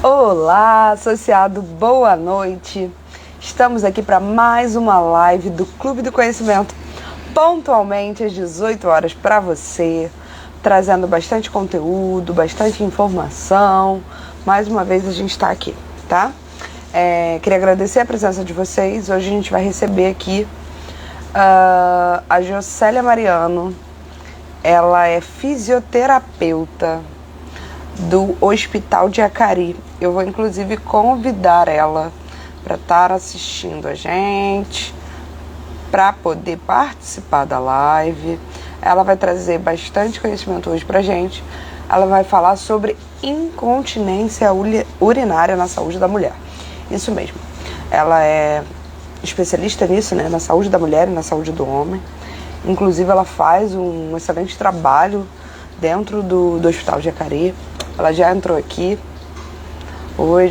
Olá, associado, boa noite. Estamos aqui para mais uma live do Clube do Conhecimento, pontualmente às 18 horas para você, trazendo bastante conteúdo, bastante informação. Mais uma vez a gente está aqui, tá? Queria agradecer a presença de vocês. Hoje a gente vai receber aqui a Jocélia Mariano. Ela é fisioterapeuta do Hospital de Acari. Eu vou inclusive convidar ela para estar assistindo a gente, para poder participar da live. Ela vai trazer bastante conhecimento hoje para a gente. Ela vai falar sobre incontinência urinária na saúde da mulher. Isso mesmo. Ela é especialista nisso, né? Na saúde da mulher e na saúde do homem. Inclusive ela faz um excelente trabalho dentro do Hospital de Acari. Ela já entrou aqui. Oi,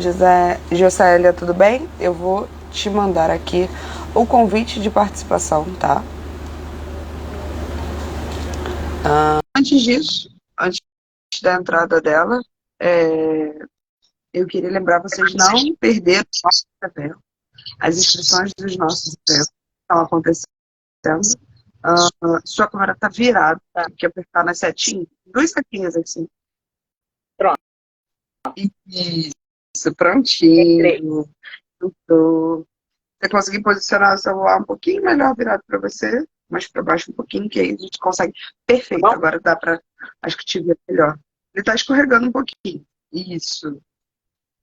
Jocélia, tudo bem? Eu vou te mandar aqui o convite de participação, tá? Antes da entrada dela, eu queria lembrar vocês não perder o nosso evento. As inscrições dos nossos eventos estão acontecendo. Sua câmera está virada, tá? Tem que apertar na setinha. 2 setinhas assim. Pronto. Isso, prontinho. Tudo. Você conseguir posicionar o celular um pouquinho melhor virado para você, mais para baixo um pouquinho, que aí a gente consegue. Perfeito, Bom. Agora dá para. Acho que te ver melhor. Ele está escorregando um pouquinho. Isso.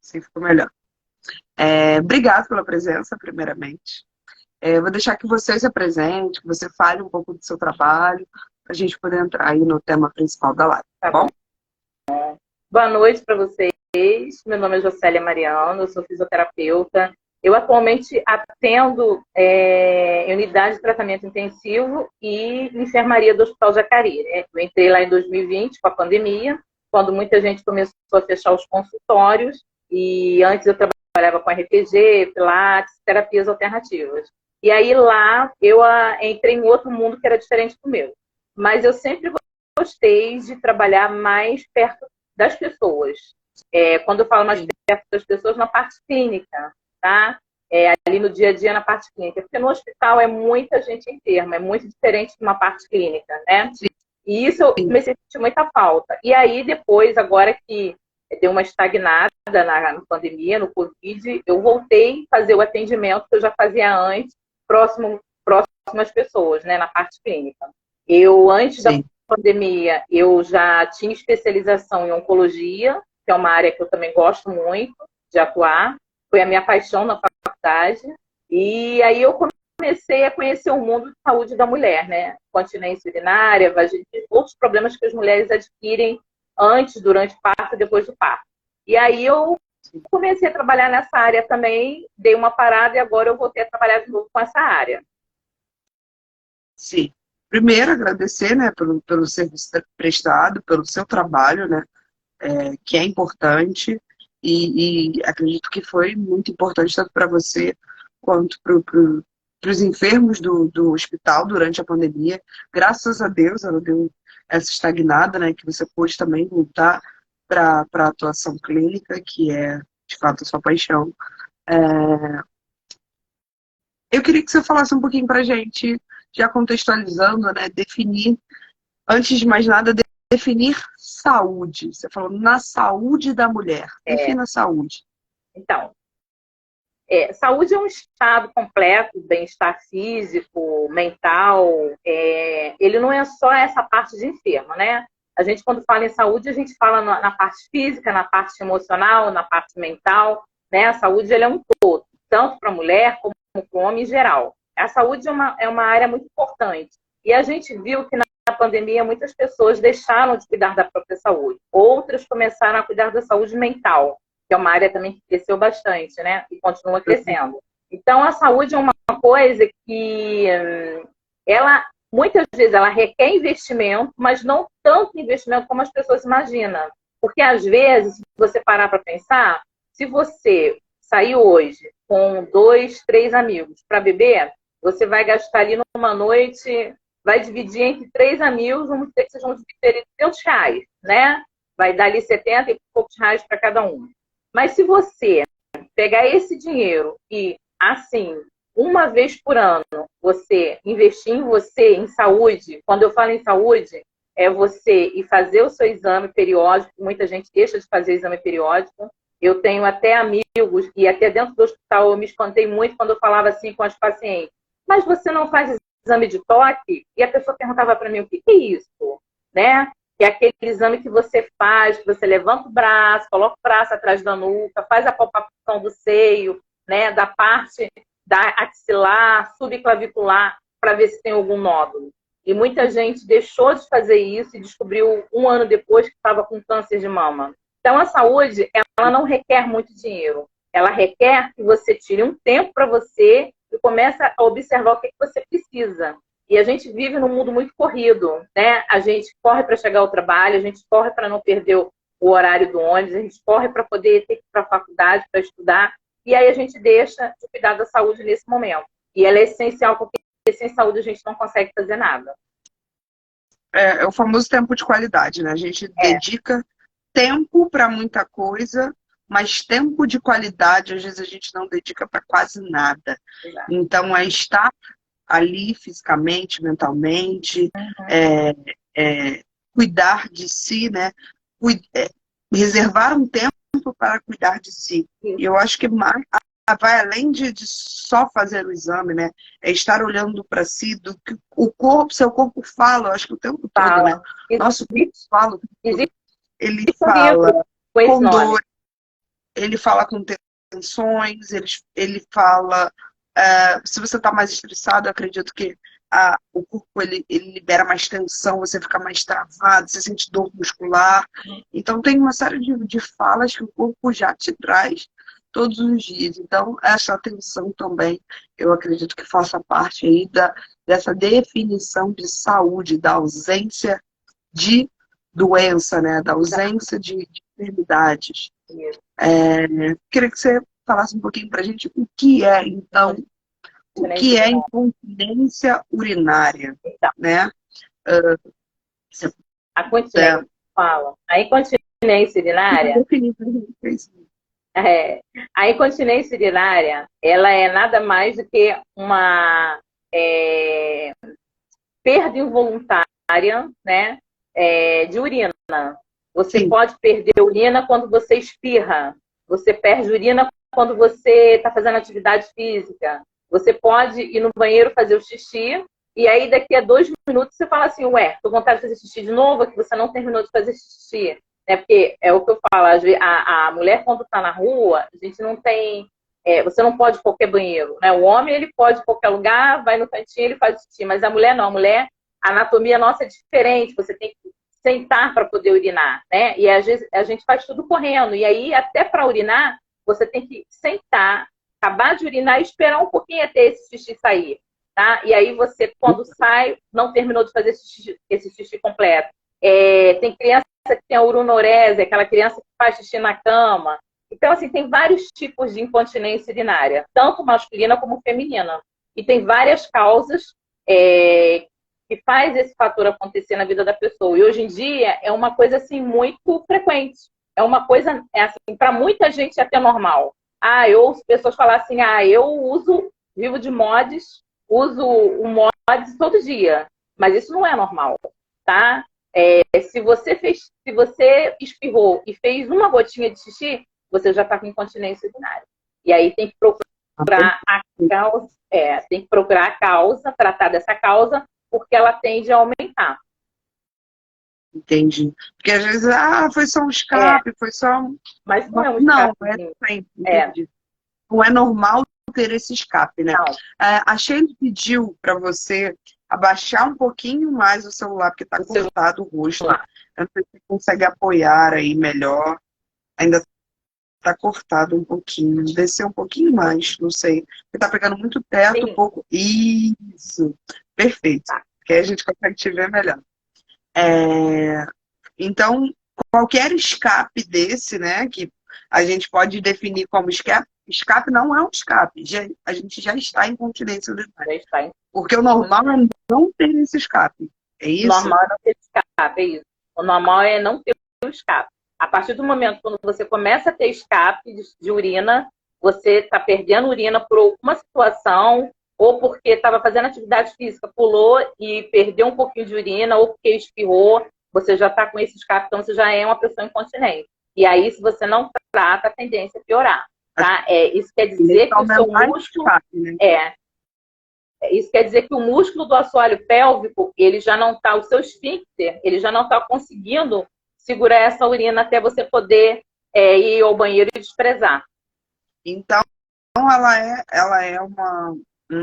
Assim ficou melhor. Obrigado pela presença, primeiramente. Vou deixar que você se apresente, que você fale um pouco do seu trabalho, para a gente poder entrar aí no tema principal da live, tá bom? Boa noite para vocês. Meu nome é Jocélia Mariano, eu sou fisioterapeuta. Eu atualmente atendo em unidade de tratamento intensivo e enfermaria do Hospital de Acari, né? Eu entrei lá em 2020 com a pandemia, quando muita gente começou a fechar os consultórios, e antes eu trabalhava com RPG, Pilates, terapias alternativas. E aí lá eu entrei em outro mundo que era diferente do meu. Mas eu sempre gostei de trabalhar mais perto das pessoas. Quando eu falo mais perto das pessoas, na parte clínica, tá? Ali no dia a dia, na parte clínica. Porque no hospital é muita gente enferma, é muito diferente de uma parte clínica, né? Sim. E isso eu comecei a sentir muita falta. E aí depois, agora que deu uma estagnada na pandemia, no Covid, eu voltei a fazer o atendimento que eu já fazia antes, próximo às pessoas, né? Na parte clínica. Eu, antes da pandemia, eu já tinha especialização em oncologia, que é uma área que eu também gosto muito de atuar. Foi a minha paixão na faculdade. E aí eu comecei a conhecer o mundo de saúde da mulher, né? Continência urinária, vaginitis, outros problemas que as mulheres adquirem antes, durante o parto e depois do parto. E aí eu comecei a trabalhar nessa área também, dei uma parada e agora eu voltei a trabalhar de novo com essa área. Sim. Primeiro, agradecer, né, pelo serviço prestado, pelo seu trabalho, né, que é importante e acredito que foi muito importante tanto para você quanto para os enfermos do hospital durante a pandemia. Graças a Deus, ela deu essa estagnada, né, que você pôde também voltar para a atuação clínica, que é, de fato, a sua paixão. Eu queria que você falasse um pouquinho para a gente, já contextualizando, né, definir, antes de mais nada, definir saúde. Você falou na saúde da mulher. Defina saúde. Então, saúde é um estado completo, bem-estar físico, mental. Ele não é só essa parte de enfermo, né? A gente, quando fala em saúde, a gente fala na parte física, na parte emocional, na parte mental, né? A saúde ele é um todo, tanto para a mulher como para o homem em geral. A saúde é uma área muito importante. E a gente viu que na pandemia muitas pessoas deixaram de cuidar da própria saúde. Outras começaram a cuidar da saúde mental, que é uma área também que cresceu bastante, né? E continua crescendo. Então, a saúde é uma coisa que muitas vezes ela requer investimento, mas não tanto investimento como as pessoas imaginam. Porque, às vezes, se você parar para pensar, se você sair hoje com 2, 3 amigos para beber, você vai gastar ali numa noite, vai dividir entre 3 amigos, vamos dizer que vocês vão dividir R$200, né? Vai dar ali 70 e poucos reais para cada um. Mas se você pegar esse dinheiro e, assim, uma vez por ano, você investir em você, em saúde, quando eu falo em saúde, é você ir fazer o seu exame periódico, muita gente deixa de fazer exame periódico. Eu tenho até amigos, e até dentro do hospital eu me espantei muito quando eu falava assim com as pacientes, mas você não faz exame de toque? E a pessoa perguntava para mim, o que é isso? Né? Que é aquele exame que você faz, que você levanta o braço, coloca o braço atrás da nuca, faz a palpação do seio, né, da parte da axilar, subclavicular, para ver se tem algum nódulo. E muita gente deixou de fazer isso e descobriu um ano depois que estava com câncer de mama. Então, a saúde, ela não requer muito dinheiro. Ela requer que você tire um tempo para você e comece a observar o que você precisa. E a gente vive num mundo muito corrido, né? A gente corre para chegar ao trabalho, a gente corre para não perder o horário do ônibus, a gente corre para poder ter que ir para a faculdade, para estudar, e aí a gente deixa de cuidar da saúde nesse momento. E ela é essencial, porque sem saúde a gente não consegue fazer nada. É o famoso tempo de qualidade, né? A gente dedica tempo para muita coisa, mas tempo de qualidade, às vezes, a gente não dedica para quase nada. Exato. Então, é estar ali fisicamente, mentalmente, cuidar de si, né? Reservar um tempo para cuidar de si. E eu acho que mais vai além de só fazer o exame, né? É estar olhando para si, do que o corpo, seu corpo fala, eu acho que o tempo todo, né? Nosso corpo fala. Ele fala com dor, ele fala com tensões, ele fala. Se você está mais estressado, eu acredito que o corpo ele libera mais tensão, você fica mais travado, você sente dor muscular. Então, tem uma série de falas que o corpo já te traz todos os dias. Então, essa atenção também, eu acredito que faça parte aí dessa definição de saúde, da ausência de doença, né? Da ausência de enfermidades. Queria que você falasse um pouquinho para a gente o que é, então, o que é incontinência urinária, né? A continência, fala. A incontinência urinária... a incontinência urinária, ela é nada mais do que uma perda involuntária, né, de urina. Você pode perder urina quando você espirra. Você perde urina quando você está fazendo atividade física. Você pode ir no banheiro fazer o xixi e aí daqui a 2 minutos você fala assim, tô com vontade de fazer xixi de novo, que você não terminou de fazer xixi. Porque é o que eu falo, a mulher quando está na rua, a gente não tem... você não pode ir em qualquer banheiro, né? O homem, ele pode ir em qualquer lugar, vai no cantinho, ele faz xixi, mas a mulher não. A mulher, a anatomia nossa é diferente, você tem que sentar para poder urinar, né? E às vezes a gente faz tudo correndo, e aí até para urinar, você tem que sentar, acabar de urinar e esperar um pouquinho até esse xixi sair, tá? E aí você, quando sai, não terminou de fazer esse xixi completo. Tem criança que tem a uronorese, aquela criança que faz xixi na cama. Então, assim, tem vários tipos de incontinência urinária, tanto masculina como feminina. E tem várias causas que faz esse fator acontecer na vida da pessoa. E hoje em dia é uma coisa, assim, muito frequente. É uma coisa, assim, para muita gente é até normal. Eu ouço pessoas falar assim, eu vivo de mods, uso o mods todo dia. Mas isso não é normal, tá? Se você espirrou e fez uma gotinha de xixi, você já está com incontinência urinária. E aí tem que procurar a causa, tem que procurar a causa, tratar dessa causa, porque ela tende a aumentar. Entendi. Porque às vezes, foi só um escape, foi só um... Mas não é um escape. Não, sempre, entendi. Não é normal ter esse escape, né? A Sheila pediu para você abaixar um pouquinho mais o celular, porque está cortado o rosto. Eu não sei se você consegue apoiar aí melhor. Ainda está cortado um pouquinho. Descer um pouquinho mais, não sei. Porque está pegando muito perto, um pouco. Isso. Perfeito. Porque aí a gente consegue te ver melhor. Então, qualquer escape desse, né, que a gente pode definir como escape não é um escape. A gente já está em incontinência urinária. Porque o normal é não ter esse escape. É isso? O normal é não ter escape, é isso. O normal é não ter o escape. A partir do momento quando você começa a ter escape de urina, você está perdendo urina por alguma situação, ou porque estava fazendo atividade física, pulou e perdeu um pouquinho de urina, ou porque espirrou, você já está com esse escape, então você já é uma pessoa incontinente. E aí, se você não trata, a tendência é piorar. Tá? Isso quer dizer que o seu músculo... Isso quer dizer que o músculo do assoalho pélvico, ele já não está, o seu esfíncter, ele já não está conseguindo segurar essa urina até você poder ir ao banheiro e desprezar. Então, ela é uma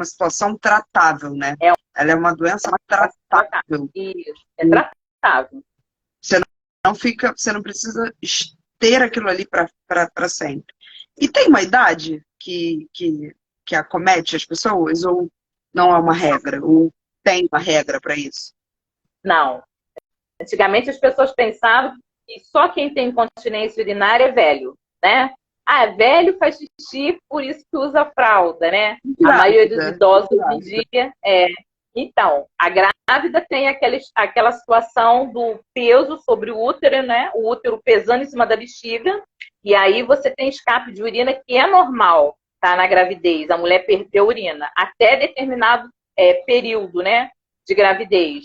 situação tratável, né? Ela é uma doença tratável. Isso, é tratável. Você não precisa ter aquilo ali para sempre. E tem uma idade que acomete as pessoas, ou não é uma regra? Ou tem uma regra para isso? Não. Antigamente as pessoas pensavam que só quem tem incontinência urinária é velho, né? Ah, velho faz xixi, por isso que usa fralda, né? A maioria dos idosos hoje em dia Então, a grávida tem aquela situação do peso sobre o útero, né? O útero pesando em cima da bexiga, e aí você tem escape de urina que é normal, tá? Na gravidez, a mulher perdeu urina até determinado período, né? De gravidez.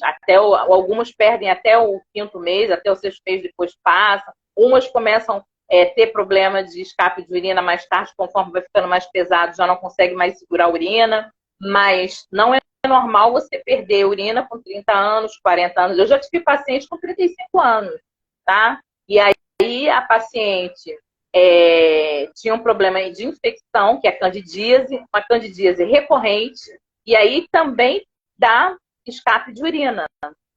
Algumas perdem até o 5º mês, até o 6º mês, depois passa. Umas começam ter problema de escape de urina mais tarde, conforme vai ficando mais pesado, já não consegue mais segurar a urina, mas não é normal você perder urina com 30 anos, 40 anos. Eu já tive paciente com 35 anos, tá? E aí a paciente tinha um problema de infecção, que é a candidíase, uma candidíase recorrente, e aí também dá escape de urina,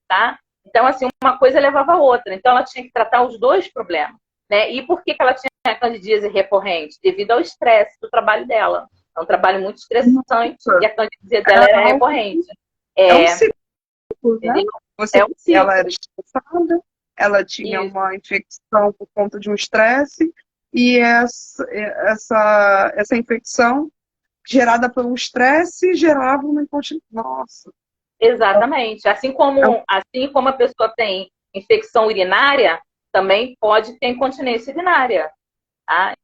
tá? Então, assim, uma coisa levava a outra. Então, ela tinha que tratar os dois problemas, né? E por que ela tinha a candidíase recorrente? Devido ao estresse do trabalho dela. É um trabalho muito estressante e a candidíase dela era recorrente. É um ciclo, né? Ciclo. Ela era estressada, ela tinha uma infecção por conta de um estresse, e essa infecção gerada por um estresse gerava uma incontinência. Nossa! Exatamente. Assim como a pessoa tem infecção urinária, também pode ter incontinência urinária. Tá?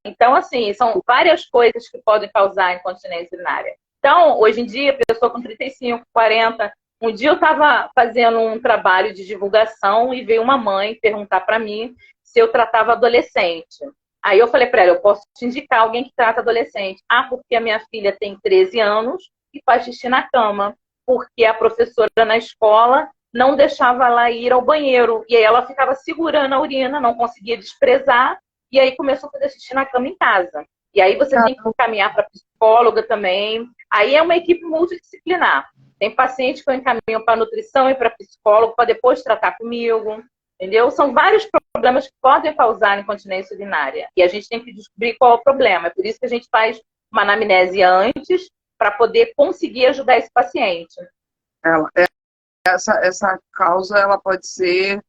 Então, assim, são várias coisas que podem causar incontinência urinária. Então, hoje em dia, pessoa com 35, 40... Um dia eu estava fazendo um trabalho de divulgação e veio uma mãe perguntar para mim se eu tratava adolescente. Aí eu falei para ela, eu posso te indicar alguém que trata adolescente. Ah, porque a minha filha tem 13 anos e faz xixi na cama. Porque a professora na escola não deixava ela ir ao banheiro. E aí ela ficava segurando a urina, não conseguia desprezar. E aí começou a fazer xixi na cama em casa. E aí você tem que encaminhar para psicóloga também. Aí é uma equipe multidisciplinar. Tem paciente que eu encaminho para nutrição e para psicólogo para depois tratar comigo. Entendeu? São vários problemas que podem causar incontinência urinária. E a gente tem que descobrir qual é o problema. É por isso que a gente faz uma anamnese antes, para poder conseguir ajudar esse paciente. Essa causa ela pode ser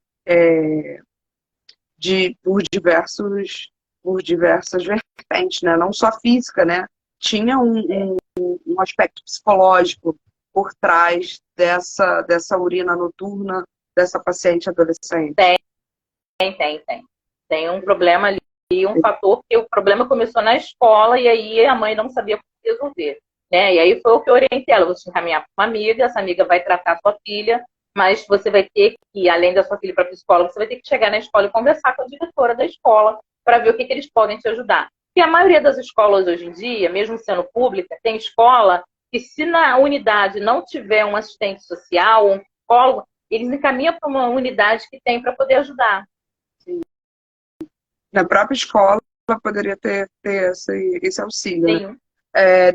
por diversas vertentes, né? Não só física, né? Tinha um aspecto psicológico por trás dessa urina noturna dessa paciente adolescente. Tem um problema ali, um fator, que o problema começou na escola e aí a mãe não sabia como resolver. Né? E aí foi o que eu orientei ela, você encaminhar para uma amiga, essa amiga vai tratar a sua filha, mas você vai ter que, além da sua filha para psicóloga, você vai ter que chegar na escola e conversar com a diretora da escola para ver o que eles podem te ajudar. Porque a maioria das escolas hoje em dia, mesmo sendo pública, tem escola que se na unidade não tiver um assistente social, um psicólogo, eles encaminham para uma unidade que tem para poder ajudar. Sim. Na própria escola poderia ter esse auxílio. Né?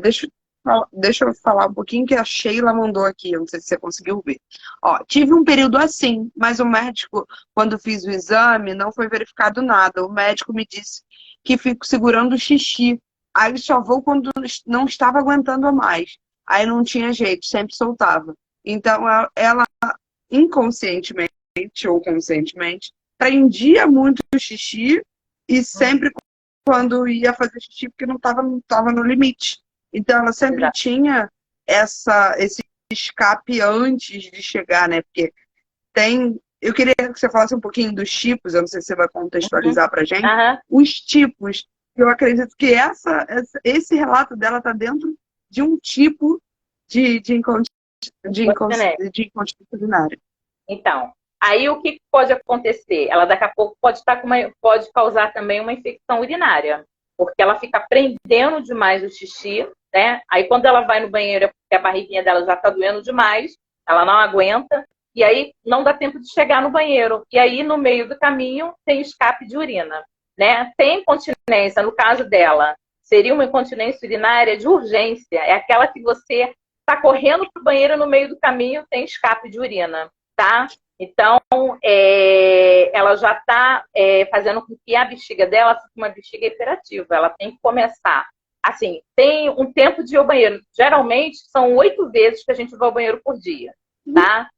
Deixa eu falar um pouquinho que a Sheila mandou aqui, eu não sei se você conseguiu ver. Ó, tive um período assim, mas o médico, quando fiz o exame, não foi verificado nada. O médico me disse que fico segurando o xixi. Aí só vou quando não estava aguentando mais. Aí não tinha jeito, sempre soltava. Então ela inconscientemente ou conscientemente prendia muito o xixi e sempre quando ia fazer xixi, porque não estava no limite. Então, ela sempre tinha esse escape antes de chegar, né? Porque tem eu queria que você falasse um pouquinho dos tipos, eu não sei se você vai contextualizar pra gente, Aham. os tipos. Eu acredito que esse relato dela está dentro de um tipo de Continência. incontinência urinária. Então, aí o que pode acontecer? Ela daqui a pouco pode estar pode causar também uma infecção urinária, porque ela fica prendendo demais o xixi, né? Aí quando ela vai no banheiro, é porque a barriguinha dela já está doendo demais, ela não aguenta, e aí não dá tempo de chegar no banheiro. E aí, no meio do caminho, tem escape de urina, né? Tem incontinência, no caso dela, seria uma incontinência urinária de urgência, é aquela que você está correndo para o banheiro, no meio do caminho tem escape de urina, tá? Então, ela já está fazendo com que a bexiga dela fique uma bexiga hiperativa. Ela tem que começar. Assim, tem um tempo de ir ao banheiro. Geralmente, são 8 vezes que a gente vai ao banheiro por dia, tá?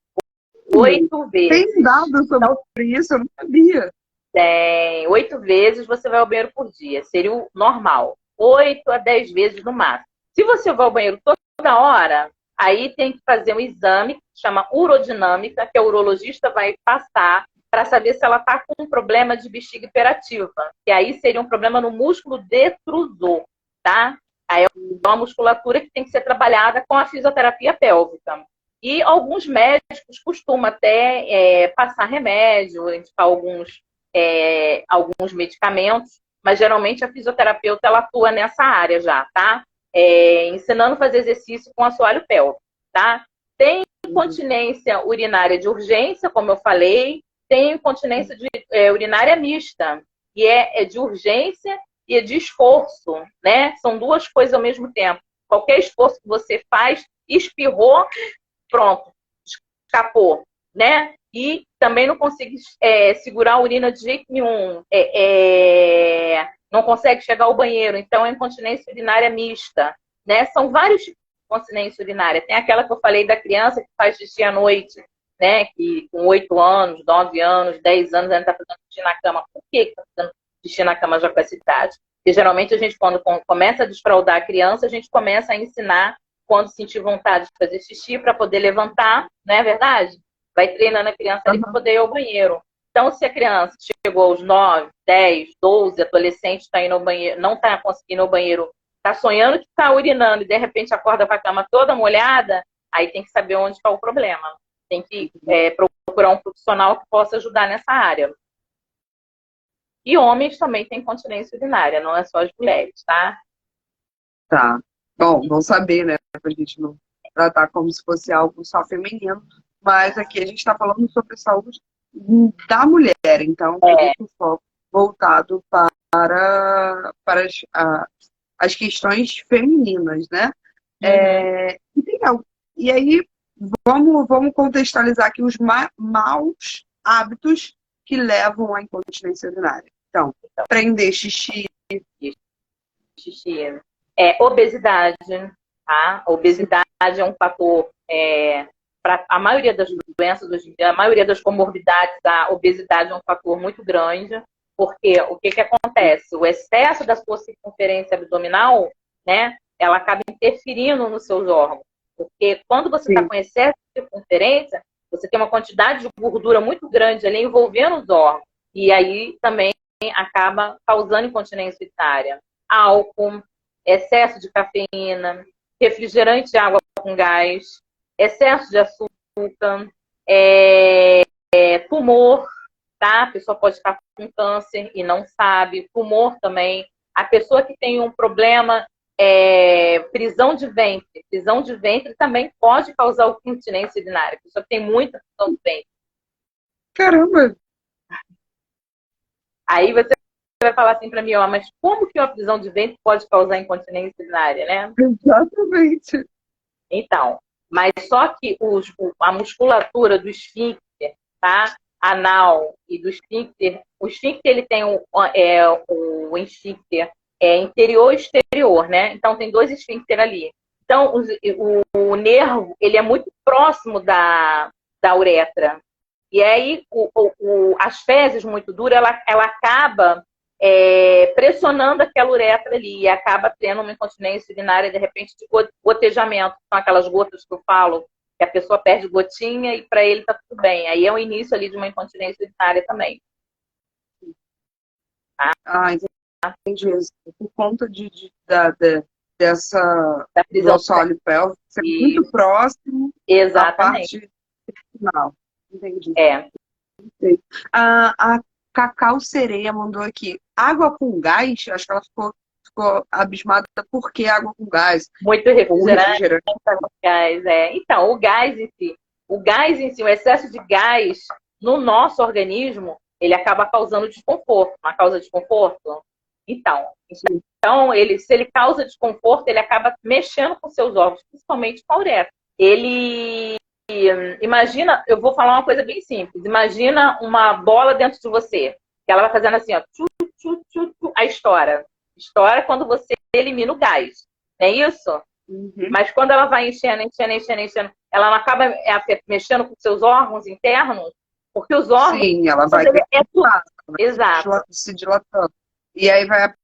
8 vezes. Tem dados sobre isso? Eu não sabia. Tem 8 vezes você vai ao banheiro por dia. Seria o normal. 8 a 10 vezes no máximo. Se você vai ao banheiro toda hora, aí tem que fazer um exame que chama urodinâmica, que o urologista vai passar para saber se ela está com um problema de bexiga hiperativa. Que aí seria um problema no músculo detrusor, tá? Aí é uma musculatura que tem que ser trabalhada com a fisioterapia pélvica. E alguns médicos costumam até passar remédio, indicar alguns medicamentos, mas geralmente a fisioterapeuta ela atua nessa área já, tá? Ensinando a fazer exercício com assoalho pélvico, tá? Tem incontinência urinária de urgência, como eu falei, tem incontinência urinária mista, que é de urgência e é de esforço, né? São duas coisas ao mesmo tempo. Qualquer esforço que você faz, espirrou, pronto, escapou, né? E também não consegue segurar a urina de jeito nenhum. Não consegue chegar ao banheiro. Então, é incontinência urinária mista, né? São vários tipos de incontinência urinária. Tem aquela que eu falei da criança que faz xixi à noite, né? Que com 8 anos, 9 anos, 10 anos, ainda está fazendo xixi na cama. Por que está fazendo xixi na cama já com essa idade? Porque geralmente a gente, quando começa a desfraldar a criança, a gente começa a ensinar quando sentir vontade de fazer xixi para poder levantar, não é verdade? Vai treinando a criança ali para poder ir ao banheiro. Então, se a criança chegou aos 9, 10, 12, adolescente está indo ao banheiro, não está conseguindo ir ao banheiro, está sonhando que está urinando e de repente acorda para a cama toda molhada, aí tem que saber onde está o problema. Tem que procurar um profissional que possa ajudar nessa área. E homens também têm incontinência urinária, não é só as mulheres, tá? Tá. Bom saber, né? Pra gente não tratar como se fosse algo só feminino. Mas aqui a gente está falando sobre saúde da mulher, então o foco voltado para as questões femininas, né? E aí, vamos contextualizar aqui os maus hábitos que levam à incontinência urinária. Então, prender xixi. Obesidade, tá? Obesidade é um fator... para a maioria das doenças hoje em dia, a maioria das comorbidades, a obesidade é um fator muito grande, porque o que acontece? O excesso da sua circunferência abdominal, né, ela acaba interferindo nos seus órgãos, porque quando você está com excesso de circunferência, você tem uma quantidade de gordura muito grande ali envolvendo os órgãos, e aí também acaba causando incontinência urinária. Álcool, excesso de cafeína, refrigerante de água com gás, excesso de açúcar, tumor, tá? A pessoa pode estar com câncer e não sabe, tumor também. A pessoa que tem um problema, prisão de ventre também pode causar incontinência urinária. A pessoa que tem muita prisão de ventre. Caramba! Aí você vai falar assim para mim, mas como que uma prisão de ventre pode causar incontinência urinária, né? Exatamente. Então, mas só que a musculatura do esfíncter, tá? Anal e do esfíncter, o esfíncter ele tem o esfíncter interior e exterior, né? Então tem 2 esfíncter ali. Então o nervo ele é muito próximo da uretra. E aí as fezes muito duras, ela acaba pressionando aquela uretra ali e acaba tendo uma incontinência urinária, de repente, de gotejamento. São aquelas gotas que eu falo que a pessoa perde gotinha e para ele tá tudo bem. Aí é o início ali de uma incontinência urinária também. Tá? Ah, entendi. Por conta dessa Da do prisão. assoalho pélvico ser muito próximo à Exatamente. parte final. Entendi. É. A Cacau Sereia mandou aqui. Água com gás? Acho que ela ficou abismada. Por que água com gás? Muito refrigerante. Gás, Então, o gás em si, o excesso de gás no nosso organismo, ele acaba causando desconforto. Não causa desconforto? Então se ele causa desconforto, ele acaba mexendo com seus órgãos, principalmente com a uretra. Imagina, eu vou falar uma coisa bem simples. Imagina uma bola dentro de você, que ela vai fazendo assim, ó, aí estoura. Estoura quando você elimina o gás. Não é isso? Uhum. Mas quando ela vai enchendo, ela não acaba mexendo com seus órgãos internos, porque os órgãos... Sim, ela vai Exato. se dilatando. E aí vai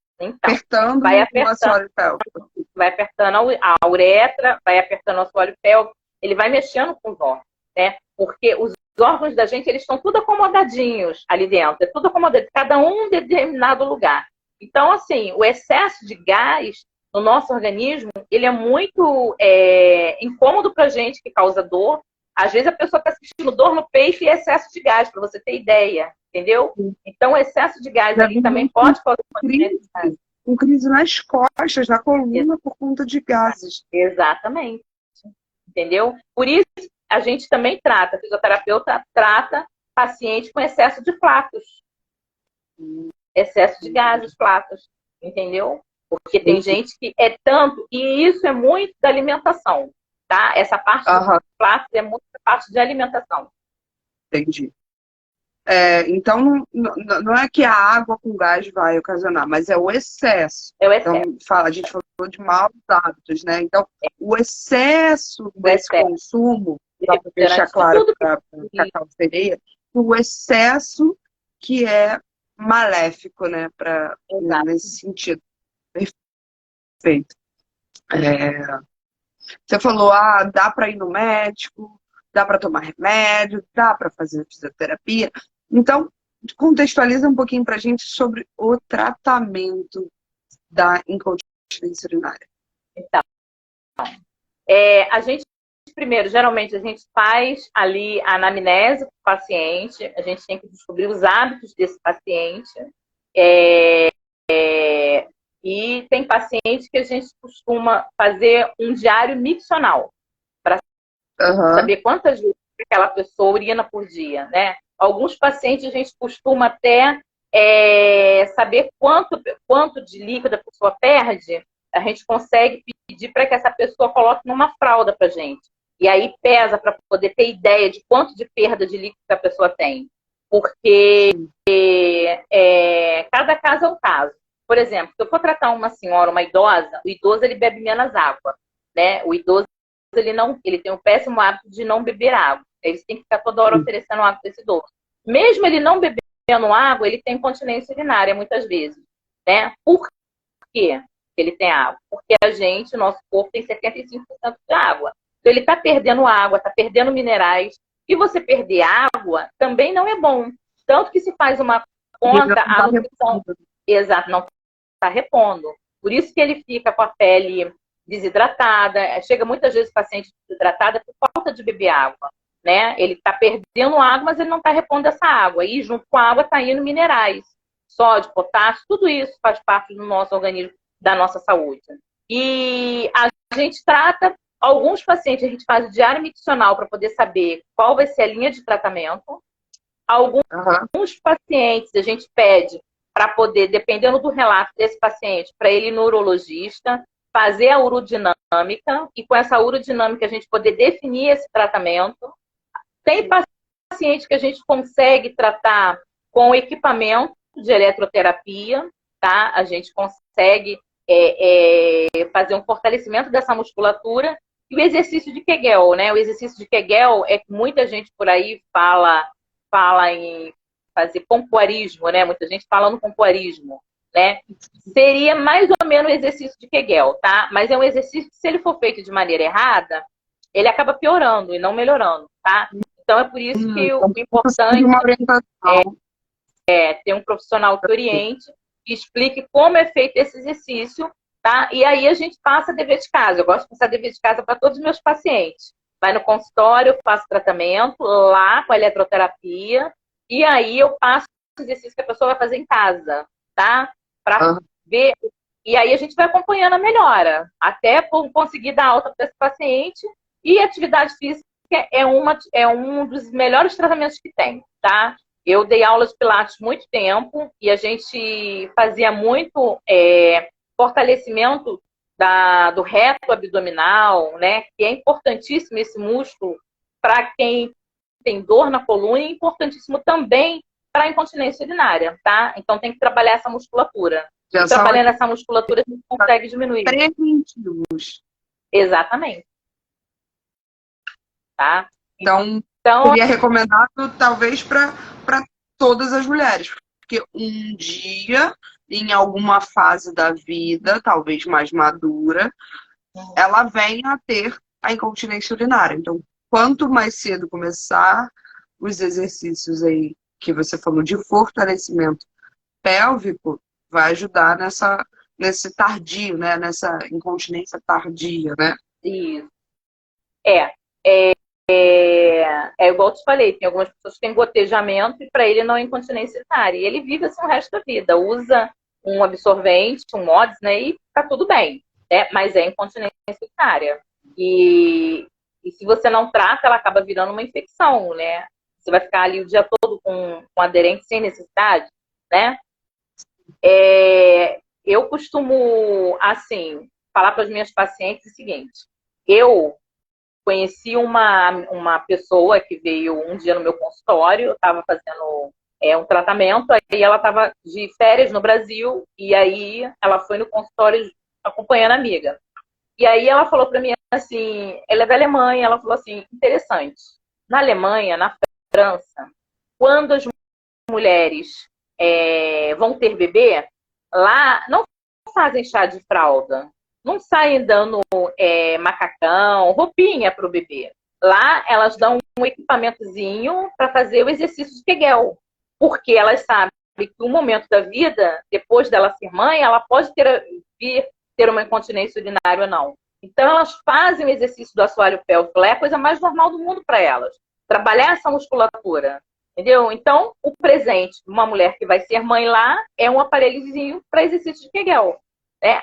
apertando o assoalho pélvico. Vai apertando a uretra, vai apertando o assoalho pélvico, ele vai mexendo com os órgãos, né? Porque os órgãos da gente, eles estão tudo acomodadinhos ali dentro, é tudo acomodado, cada um em determinado lugar. Então, assim, o excesso de gás no nosso organismo, ele é muito incômodo pra gente, que causa dor. Às vezes a pessoa está sentindo dor no peito e excesso de gás, para você ter ideia, entendeu? Então, o excesso de gás ali também pode causar com crise nas costas, na coluna, por conta de gases. Exatamente. Entendeu? Por isso, a gente também a fisioterapeuta trata paciente com excesso de flatos. Excesso de gases, flatos. Entendeu? Porque tem gente que é tanto, e isso é muito da alimentação, tá? Essa parte dos flatos é muito da parte de alimentação. Entendi. Então, não é que a água com gás vai ocasionar, mas é o excesso. É o excesso. Então, a gente falou de maus hábitos, né? Então, o excesso desse consumo, para deixar claro para a Cacau Sereia, o excesso que é maléfico, né? Nesse sentido. Perfeito. Você falou, dá para ir no médico, dá para tomar remédio, dá para fazer fisioterapia. Então, contextualiza um pouquinho para a gente sobre o tratamento da incontinência urinária. Então, a gente, primeiro, geralmente, a gente faz ali a anamnese do paciente, a gente tem que descobrir os hábitos desse paciente. E tem pacientes que a gente costuma fazer um diário miccional, para saber quantas vezes aquela pessoa urina por dia, né? Alguns pacientes a gente costuma até saber quanto de líquido a pessoa perde, a gente consegue pedir para que essa pessoa coloque numa fralda para gente. E aí pesa para poder ter ideia de quanto de perda de líquido que a pessoa tem. Porque cada caso é um caso. Por exemplo, se eu for tratar uma senhora, uma idosa, o idoso ele bebe menos água, né? O idoso ele tem um péssimo hábito de não beber água. Eles têm que ficar toda hora oferecendo água para esse idoso. Mesmo ele não bebendo água, ele tem incontinência urinária muitas vezes, né? Por quê ele tem água? Porque o nosso corpo tem 75% de água. Então ele está perdendo água, está perdendo minerais. E você perder água também não é bom. Tanto que se faz uma conta, a nutrição... Exato, não está repondo. Por isso que ele fica com a pele desidratada. Chega muitas vezes o paciente desidratado por falta de beber água, né? Ele está perdendo água, mas ele não está repondo essa água. E junto com a água está indo minerais, sódio, potássio, tudo isso faz parte do nosso organismo, da nossa saúde. E a gente trata alguns pacientes, a gente faz o diário miccional para poder saber qual vai ser a linha de tratamento. Alguns pacientes a gente pede para poder, dependendo do relato desse paciente, para ele ir no urologista, fazer a urodinâmica, e com essa urodinâmica a gente poder definir esse tratamento. Tem paciente que a gente consegue tratar com equipamento de eletroterapia, tá? A gente consegue fazer um fortalecimento dessa musculatura. E o exercício de Kegel, né? O exercício de Kegel é que muita gente por aí fala em fazer pompoarismo, né? Muita gente fala no pompoarismo, né? Seria mais ou menos o exercício de Kegel, tá? Mas é um exercício que, se ele for feito de maneira errada, ele acaba piorando e não melhorando, tá? Então é por isso que o importante uma orientação. é ter um profissional que oriente, que explique como é feito esse exercício, tá? E aí a gente passa dever de casa. Eu gosto de passar dever de casa para todos os meus pacientes. Vai no consultório, eu faço tratamento lá com a eletroterapia, e aí eu passo o exercício que a pessoa vai fazer em casa, tá? Para ver. E aí a gente vai acompanhando a melhora, até conseguir dar alta para esse paciente. E atividade física é um dos melhores tratamentos que tem, tá? Eu dei aula de Pilates muito tempo e a gente fazia muito fortalecimento do reto abdominal, né? Que é importantíssimo esse músculo para quem tem dor na coluna e importantíssimo também para a incontinência urinária, tá? Então tem que trabalhar essa musculatura. Trabalhando essa musculatura, a gente consegue diminuir. Preventivos. Exatamente. Tá? Então seria recomendado, talvez, para todas as mulheres. Porque um dia, em alguma fase da vida, talvez mais madura, ela venha a ter a incontinência urinária. Então, quanto mais cedo começar os exercícios aí que você falou de fortalecimento pélvico, vai ajudar nesse tardio, né? Nessa incontinência tardia, né? Isso. É igual eu te falei, tem algumas pessoas que têm gotejamento e para ele não é incontinência urinária. E ele vive assim o resto da vida, usa um absorvente, um MODS, né? E tá tudo bem, né? Mas é incontinência urinária. E se você não trata, ela acaba virando uma infecção, né? Você vai ficar ali o dia todo com aderente sem necessidade, né? Eu costumo, assim, falar para as minhas pacientes o seguinte: eu conheci uma pessoa que veio um dia no meu consultório, eu estava fazendo um tratamento, aí ela estava de férias no Brasil, e aí ela foi no consultório acompanhando a amiga. E aí ela falou para mim assim, ela é da Alemanha, ela falou assim, interessante, na Alemanha, na França, quando as mulheres vão ter bebê, lá não fazem chá de fralda, não saem dando macacão, roupinha para o bebê. Lá elas dão um equipamentozinho para fazer o exercício de Kegel, porque elas sabem que no momento da vida, depois dela ser mãe, ela pode vir ter uma incontinência urinária ou não. Então elas fazem o exercício do assoalho pélvico, é a coisa mais normal do mundo para elas. Trabalhar essa musculatura. Entendeu? Então, o presente de uma mulher que vai ser mãe lá é um aparelhozinho para exercício de Kegel.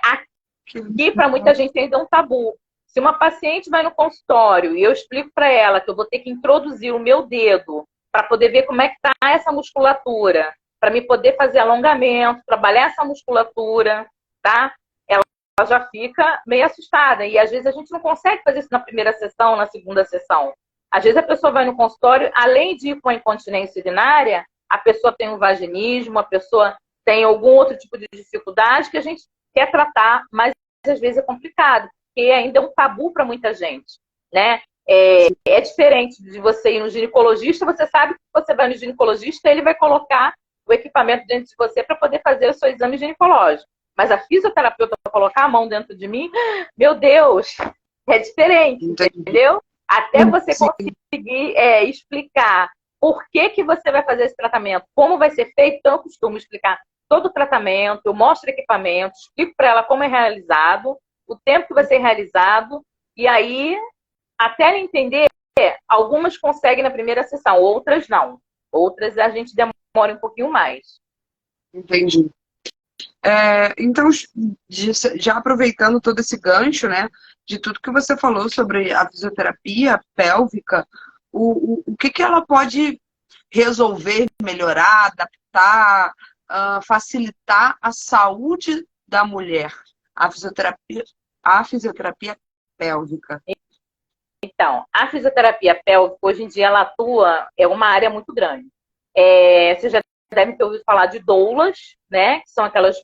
Aqui, para muita gente, ainda é um tabu. Se uma paciente vai no consultório e eu explico para ela que eu vou ter que introduzir o meu dedo para poder ver como é que está essa musculatura, para me poder fazer alongamento, trabalhar essa musculatura, tá? Ela já fica meio assustada. E às vezes a gente não consegue fazer isso na primeira sessão, na segunda sessão. Às vezes a pessoa vai no consultório, além de ir com a incontinência urinária, a pessoa tem um vaginismo, a pessoa tem algum outro tipo de dificuldade que a gente quer tratar, mas às vezes é complicado, porque ainda é um tabu para muita gente, né? É diferente de você ir no ginecologista, você sabe que você vai no ginecologista, ele vai colocar o equipamento dentro de você para poder fazer o seu exame ginecológico. Mas a fisioterapeuta colocar a mão dentro de mim, meu Deus, é diferente, entendeu? Até você conseguir explicar por que você vai fazer esse tratamento, como vai ser feito, então eu costumo explicar todo o tratamento, eu mostro equipamento, explico para ela como é realizado, o tempo que vai ser realizado, e aí, até ela entender, algumas conseguem na primeira sessão, outras não. Outras a gente demora um pouquinho mais. Entendi. Então, já aproveitando todo esse gancho, né, de tudo que você falou sobre a fisioterapia pélvica, o que ela pode resolver, melhorar, adaptar, facilitar a saúde da mulher, a fisioterapia pélvica? Então, a fisioterapia pélvica, hoje em dia, ela atua, é uma área muito grande. Você já deve ter ouvido falar de doulas, né? Que são aquelas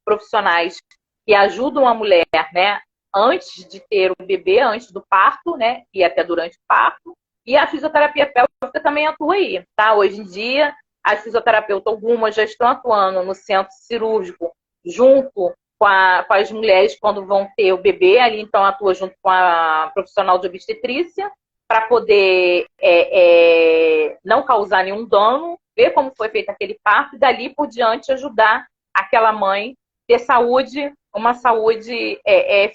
profissionais que ajudam a mulher, né? Antes de ter o bebê, antes do parto, né? E até durante o parto. E a fisioterapia pélvica também atua aí, tá? Hoje em dia, as fisioterapeutas, algumas já estão atuando no centro cirúrgico junto com com as mulheres quando vão ter o bebê, ali então atua junto com a profissional de obstetrícia, para poder não causar nenhum dano, ver como foi feito aquele parto, e dali por diante ajudar aquela mãe a ter saúde, uma saúde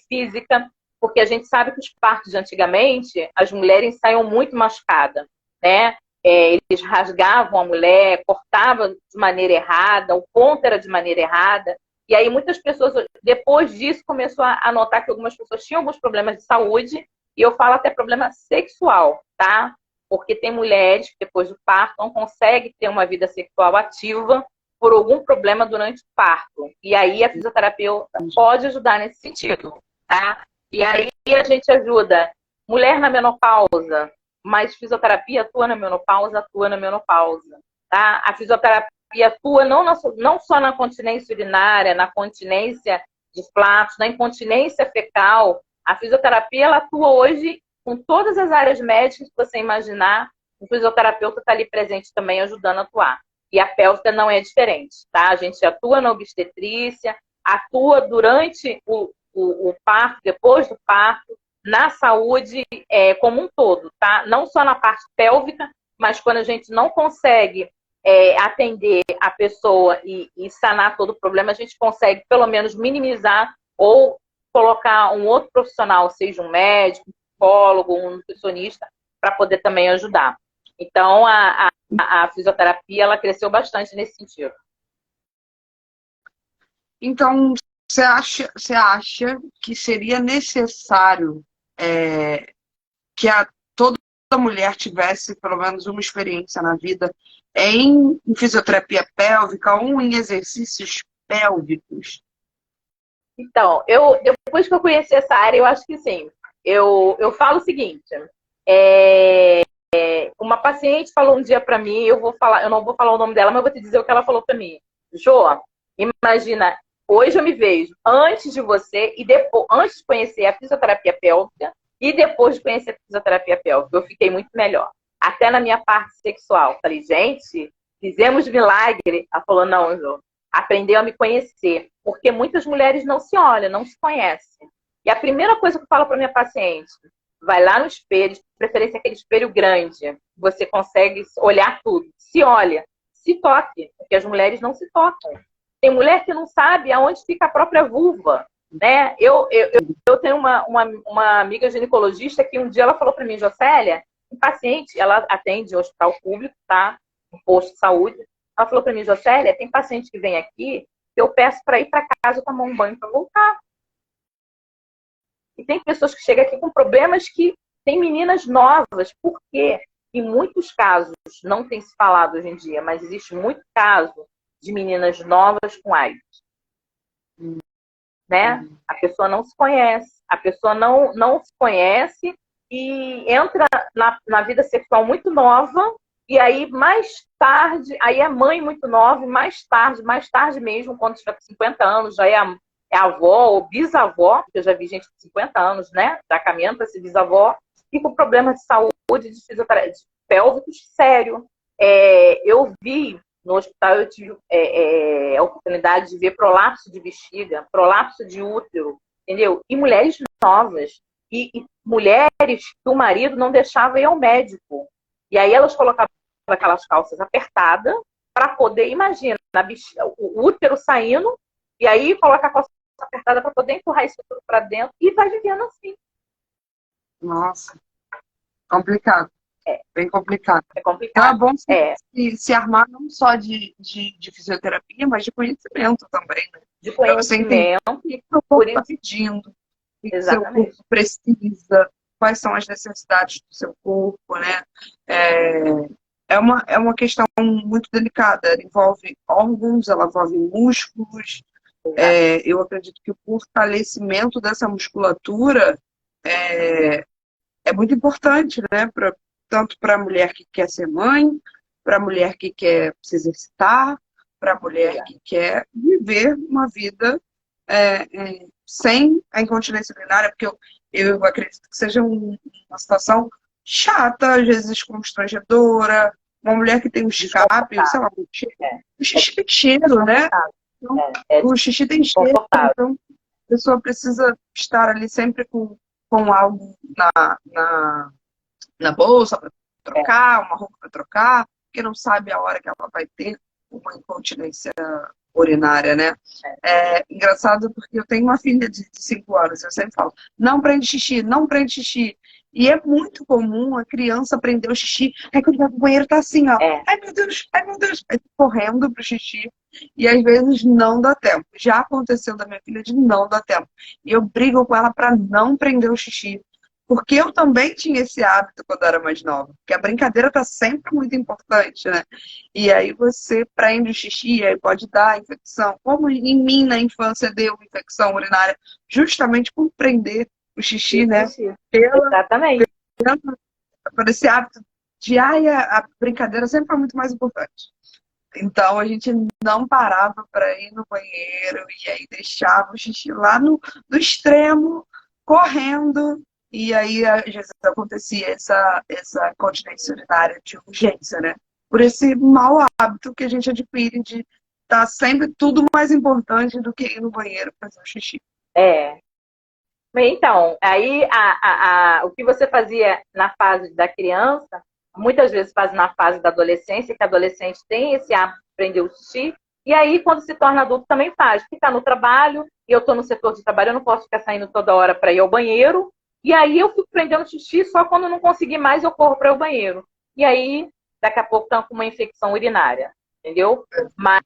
física, porque a gente sabe que os partos de antigamente, as mulheres saíam muito machucadas, né? Eles rasgavam a mulher, cortavam de maneira errada, o ponto era de maneira errada, e aí muitas pessoas, depois disso, começou a notar que algumas pessoas tinham alguns problemas de saúde, e eu falo até problema sexual, tá? Porque tem mulheres que depois do parto não conseguem ter uma vida sexual ativa por algum problema durante o parto. E aí a fisioterapeuta pode ajudar nesse sentido, tá? E aí a gente ajuda mulher na menopausa, mas fisioterapia atua na menopausa, tá? A fisioterapia atua não só na continência urinária, na continência de flatos, na incontinência fecal. A fisioterapia, ela atua hoje com todas as áreas médicas que você imaginar. O fisioterapeuta está ali presente também, ajudando a atuar. E a pélvica não é diferente, tá? A gente atua na obstetrícia, atua durante o parto, depois do parto, na saúde como um todo, tá? Não só na parte pélvica, mas quando a gente não consegue atender a pessoa e sanar todo o problema, a gente consegue pelo menos minimizar ou colocar um outro profissional, seja um médico, um psicólogo, um nutricionista, para poder também ajudar. Então, a fisioterapia, ela cresceu bastante nesse sentido. Então, você acha que seria necessário que toda mulher tivesse pelo menos uma experiência na vida em fisioterapia pélvica ou em exercícios pélvicos? Então, depois que eu conheci essa área, eu acho que sim. Eu falo o seguinte, uma paciente falou um dia para mim, eu não vou falar o nome dela, mas eu vou te dizer o que ela falou para mim. Jô, imagina, hoje eu me vejo antes de você e depois, antes de conhecer a fisioterapia pélvica e depois de conhecer a fisioterapia pélvica, eu fiquei muito melhor. Até na minha parte sexual. Falei, gente, fizemos milagre. Ela falou, não, Jô, aprendeu a me conhecer. Porque muitas mulheres não se olham, não se conhecem. E a primeira coisa que eu falo para minha paciente, vai lá no espelho, de preferência aquele espelho grande, você consegue olhar tudo. Se olha, se toque, porque as mulheres não se tocam. Tem mulher que não sabe aonde fica a própria vulva, né? Eu tenho uma amiga ginecologista que um dia ela falou para mim, Jocélia, um paciente, ela atende em hospital público, tá? Um posto de saúde. Ela falou para mim, Jocélia, tem paciente que vem aqui que eu peço para ir para casa tomar um banho para voltar. E tem pessoas que chegam aqui com problemas que tem meninas novas. Por quê? Em muitos casos, não tem se falado hoje em dia, mas existe muito caso de meninas novas com AIDS. Né? A pessoa não se conhece. A pessoa não se conhece e entra na vida sexual muito nova. E aí, mais tarde, aí é mãe muito nova, e mais tarde mesmo, quando tiver com 50 anos, já é avó ou bisavó, porque eu já vi gente com 50 anos, né? Já caminhando para ser bisavó, e com problema de saúde, de fisioterapia, de pélvicos, sério. Eu vi no hospital, eu tive a oportunidade de ver prolapso de bexiga, prolapso de útero, entendeu? E mulheres novas, e mulheres que o marido não deixava ir ao médico. E aí elas colocavam aquelas calças apertadas para poder, imagina, o útero saindo, e aí coloca a calça apertada para poder empurrar isso tudo para dentro e vai vivendo assim. Nossa, complicado. Bem complicado. É complicado. Então é bom se armar não só de fisioterapia, mas de conhecimento também, né? De conhecimento. O que o corpo está pedindo, o que o seu corpo precisa, quais são as necessidades do seu corpo, né? É uma questão muito delicada. Ela envolve órgãos, ela envolve músculos. Eu acredito que o fortalecimento dessa musculatura é muito importante, né? Tanto para a mulher que quer ser mãe, para a mulher que quer se exercitar, para a mulher que quer viver uma vida sem a incontinência urinária, porque eu acredito que seja uma situação chata, às vezes constrangedora. Uma mulher que tem um escape, sei lá, um xixi tem cheiro, né? Então, o xixi tem cheiro, então pessoa precisa estar ali sempre com algo na bolsa para trocar, uma roupa para trocar, porque não sabe a hora que ela vai ter uma incontinência urinária, né? É engraçado porque eu tenho uma filha de 5 anos, eu sempre falo, não prende xixi, não prende xixi. E é muito comum a criança prender o xixi, aí quando vai pro banheiro tá assim, ó, ai meu Deus, aí correndo pro xixi, e às vezes não dá tempo. Já aconteceu da minha filha de não dar tempo. E eu brigo com ela para não prender o xixi. Porque eu também tinha esse hábito quando eu era mais nova. Porque a brincadeira tá sempre muito importante, né? E aí você prende o xixi, aí pode dar infecção. Como em mim na infância deu infecção urinária, justamente por prender o xixi, né? Exatamente. Por esse hábito de, a brincadeira sempre foi muito mais importante. Então a gente não parava para ir no banheiro e aí deixava o xixi lá no extremo, correndo. E aí, às vezes, acontecia essa continência urinária de urgência, né? Por esse mau hábito que a gente adquire de estar sempre tudo mais importante do que ir no banheiro fazer o xixi. Então, aí o que você fazia na fase da criança, muitas vezes faz na fase da adolescência, que a adolescente tem esse hábito de prender o xixi, e aí, quando se torna adulto, também faz. Fica no trabalho, e eu estou no setor de trabalho, eu não posso ficar saindo toda hora para ir ao banheiro, e aí eu fico prendendo xixi, só quando eu não conseguir mais eu corro para o banheiro. E aí, daqui a pouco, está com uma infecção urinária, entendeu? Mas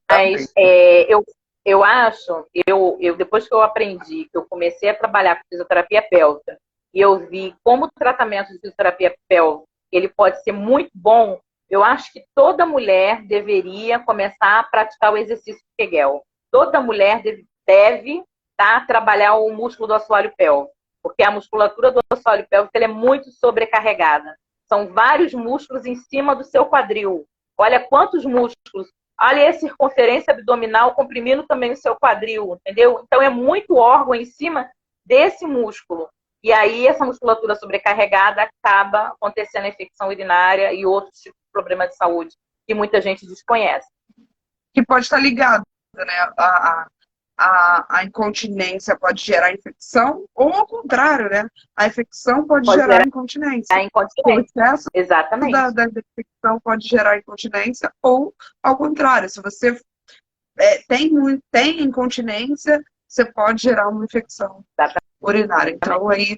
eu acho, depois que eu aprendi, que eu comecei a trabalhar com fisioterapia pélvica, e eu vi como o tratamento de fisioterapia pélvica, ele pode ser muito bom, eu acho que toda mulher deveria começar a praticar o exercício de Kegel. Toda mulher deve trabalhar o músculo do assoalho pélvico, porque a musculatura do assoalho pélvico ela é muito sobrecarregada. São vários músculos em cima do seu quadril. Olha quantos músculos. Olha a circunferência abdominal comprimindo também o seu quadril, entendeu? Então é muito órgão em cima desse músculo. E aí essa musculatura sobrecarregada acaba acontecendo a infecção urinária e outros tipos de problemas de saúde que muita gente desconhece. Que pode estar ligado, né? A incontinência pode gerar infecção, ou ao contrário, né? A infecção pode gerar incontinência. A incontinência. O excesso Exatamente. Da infecção pode gerar incontinência, ou ao contrário, se você tem incontinência, você pode gerar uma infecção urinária. Então, aí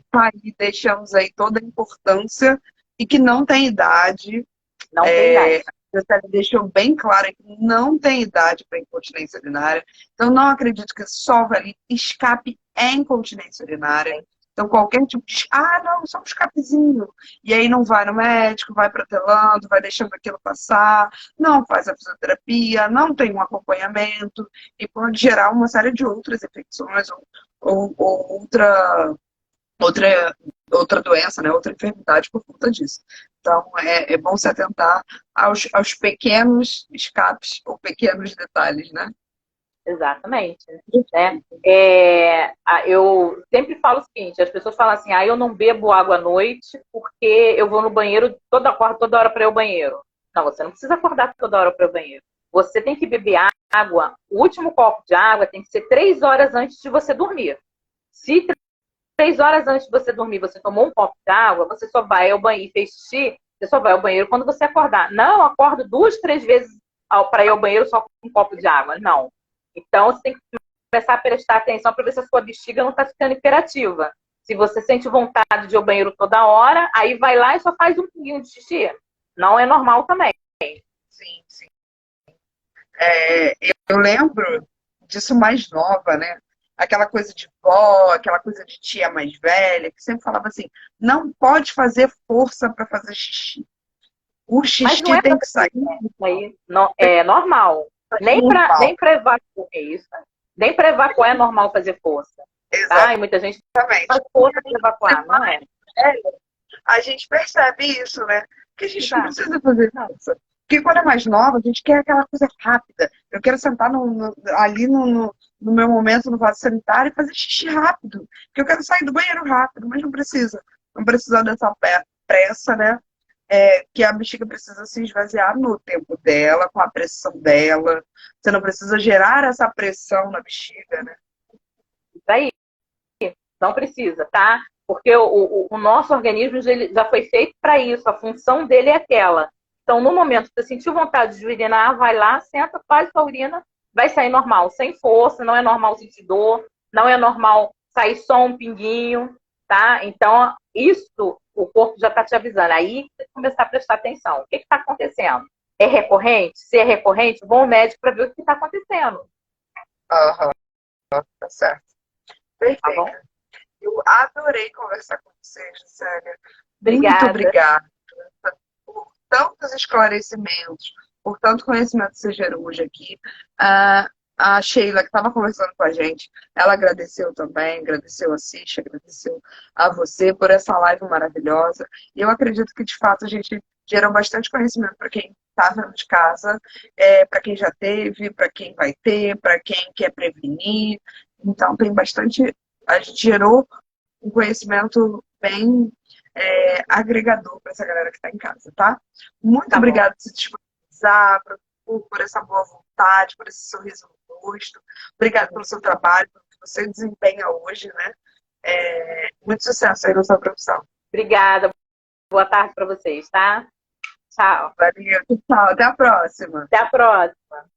deixamos aí toda a importância e que não tem idade. Não tem idade. Você deixou bem claro que não tem idade para incontinência urinária. Então, não acredito que só ali escape é incontinência urinária. Então, qualquer tipo de... não, só um escapezinho. E aí não vai no médico, vai protelando, vai deixando aquilo passar, não faz a fisioterapia, não tem um acompanhamento e pode gerar uma série de outras infecções ou outra doença, né? Outra enfermidade por conta disso. Então, é bom se atentar aos pequenos escapes ou pequenos detalhes, né? Exatamente. Né? Eu sempre falo o seguinte, as pessoas falam assim, eu não bebo água à noite porque eu vou no banheiro, acordo toda hora para ir ao banheiro. Não, você não precisa acordar toda hora para ir ao banheiro. Você tem que beber água, o último copo de água tem que ser 3 horas antes de você dormir. Se 3 horas antes de você dormir, você tomou um copo de água, você só vai ao banheiro e fez xixi, você só vai ao banheiro quando você acordar. Não, acordo 2, 3 vezes para ir ao banheiro só com um copo de água. Não. Então, você tem que começar a prestar atenção para ver se a sua bexiga não está ficando hiperativa. Se você sente vontade de ir ao banheiro toda hora, aí vai lá e só faz um pouquinho de xixi. Não é normal também. Sim, sim. Eu lembro disso mais nova, né? Aquela coisa de vó, aquela coisa de tia mais velha, que sempre falava assim, não pode fazer força para fazer xixi. O xixi tem que sair. Aí, não, é normal. Nem para evacuar isso. Nem para evacuar é normal fazer força. Tá? E muita gente faz força para evacuar, não é? A gente percebe isso, né? Que a gente não precisa fazer força. Porque quando é mais nova, a gente quer aquela coisa rápida. Eu quero sentar ali no meu momento no vaso sanitário e fazer xixi rápido. Porque eu quero sair do banheiro rápido, mas não precisa. Não precisa dessa pressa, né? Que a bexiga precisa se esvaziar no tempo dela, com a pressão dela. Você não precisa gerar essa pressão na bexiga, né? Isso aí. Não precisa, tá? Porque o nosso organismo já foi feito para isso, a função dele é aquela. Então, no momento que você sentiu vontade de urinar, vai lá, senta, faz sua urina, vai sair normal, sem força, não é normal sentir dor, não é normal sair só um pinguinho, tá? Então, isso o corpo já está te avisando. Aí você tem que começar a prestar atenção. O que está acontecendo? É recorrente? Se é recorrente, vão ao médico para ver o que está acontecendo. Aham, tá certo. Tá bom? Perfeito. Eu adorei conversar com você, Gisélia. Muito Obrigada. obrigada por tantos esclarecimentos, por tanto conhecimento que você gerou hoje aqui. A Sheila, que estava conversando com a gente, ela agradeceu também, agradeceu a Cisha, agradeceu a você por essa live maravilhosa. E eu acredito que, de fato, a gente gerou bastante conhecimento para quem está vendo de casa, para quem já teve, para quem vai ter, para quem quer prevenir. Então, tem bastante. A gente gerou um conhecimento bem agregador para essa galera que está em casa, tá? Muito Tá obrigada por se disponibilizar, por essa boa vontade, por esse sorriso no rosto. Obrigada pelo seu trabalho, pelo que você desempenha hoje, né? Muito sucesso aí na sua profissão. Obrigada. Boa tarde para vocês, tá? Tchau. Valeu, tchau. Até a próxima. Até a próxima.